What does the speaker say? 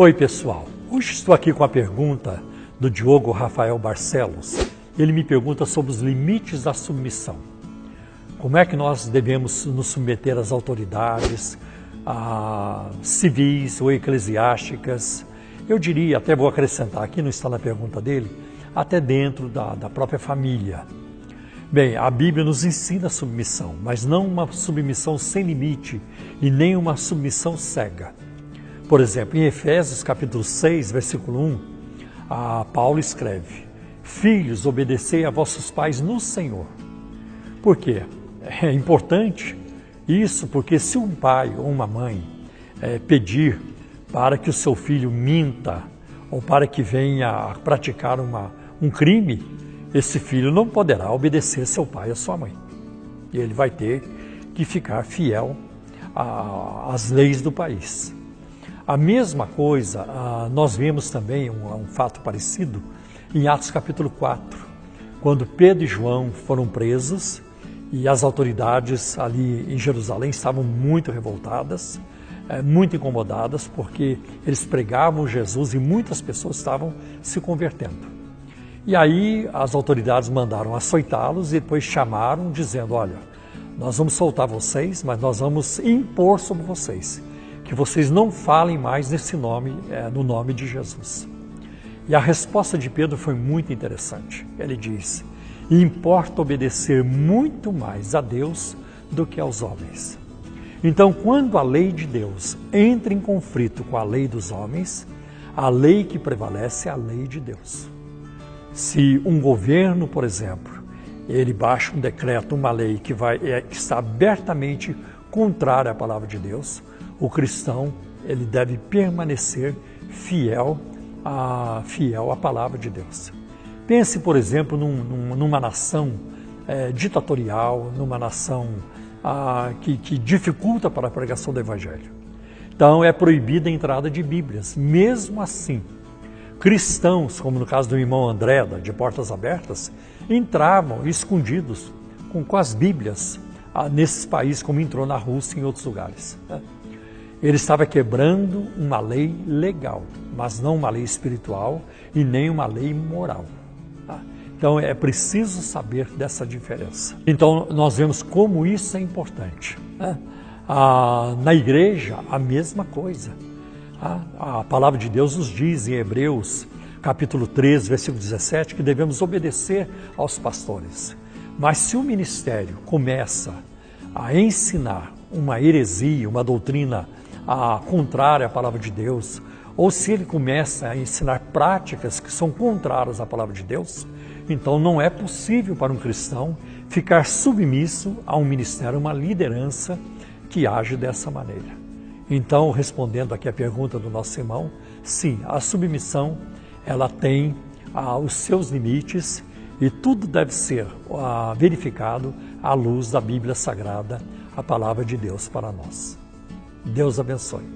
Oi pessoal, hoje estou aqui com a pergunta do Diogo Rafael Barcelos. Ele me pergunta sobre os limites da submissão. Como é que nós devemos nos submeter às autoridades civis ou eclesiásticas? Eu diria, até vou acrescentar aqui, não está na pergunta dele, até dentro da própria família. Bem, a Bíblia nos ensina a submissão, mas não uma submissão sem limite e nem uma submissão cega. Por exemplo, em Efésios capítulo 6, versículo 1, Paulo escreve: Filhos, obedecei a vossos pais no Senhor. Por quê? É importante isso, porque se um pai ou uma mãe pedir para que o seu filho minta ou para que venha a praticar um crime, esse filho não poderá obedecer seu pai ou sua mãe. E ele vai ter que ficar fiel às leis do país. A mesma coisa, nós vemos também um fato parecido em Atos capítulo 4, quando Pedro e João foram presos e as autoridades ali em Jerusalém estavam muito revoltadas, muito incomodadas, porque eles pregavam Jesus e muitas pessoas estavam se convertendo. E aí as autoridades mandaram açoitá-los e depois chamaram dizendo: olha, nós vamos soltar vocês, mas nós vamos impor sobre vocês que vocês não falem mais nesse nome, no nome de Jesus. E a resposta de Pedro foi muito interessante. Ele diz: importa obedecer muito mais a Deus do que aos homens. Então, quando a lei de Deus entra em conflito com a lei dos homens, a lei que prevalece é a lei de Deus. Se um governo, por exemplo, ele baixa um decreto, uma lei que está abertamente contrária à palavra de Deus, o cristão ele deve permanecer fiel à palavra de Deus. Pense, por exemplo, numa nação ditatorial, numa nação que dificulta para a pregação do Evangelho. Então é proibida a entrada de Bíblias. Mesmo assim, cristãos, como no caso do irmão André, de Portas Abertas, entravam escondidos com as Bíblias nesses países, como entrou na Rússia e em outros lugares. Ele estava quebrando uma lei legal, mas não uma lei espiritual e nem uma lei moral. Então é preciso saber dessa diferença. Então nós vemos como isso é importante. Na igreja, a mesma coisa. A palavra de Deus nos diz em Hebreus, capítulo 13, versículo 17, que devemos obedecer aos pastores. Mas se o ministério começa a ensinar uma heresia, uma doutrina contrária à palavra de Deus, ou se ele começa a ensinar práticas que são contrárias à palavra de Deus, então não é possível para um cristão ficar submisso a um ministério, uma liderança que age dessa maneira. Então, respondendo aqui a pergunta do nosso irmão, sim, a submissão ela tem os seus limites e tudo deve ser verificado à luz da Bíblia Sagrada, a palavra de Deus para nós. Deus abençoe.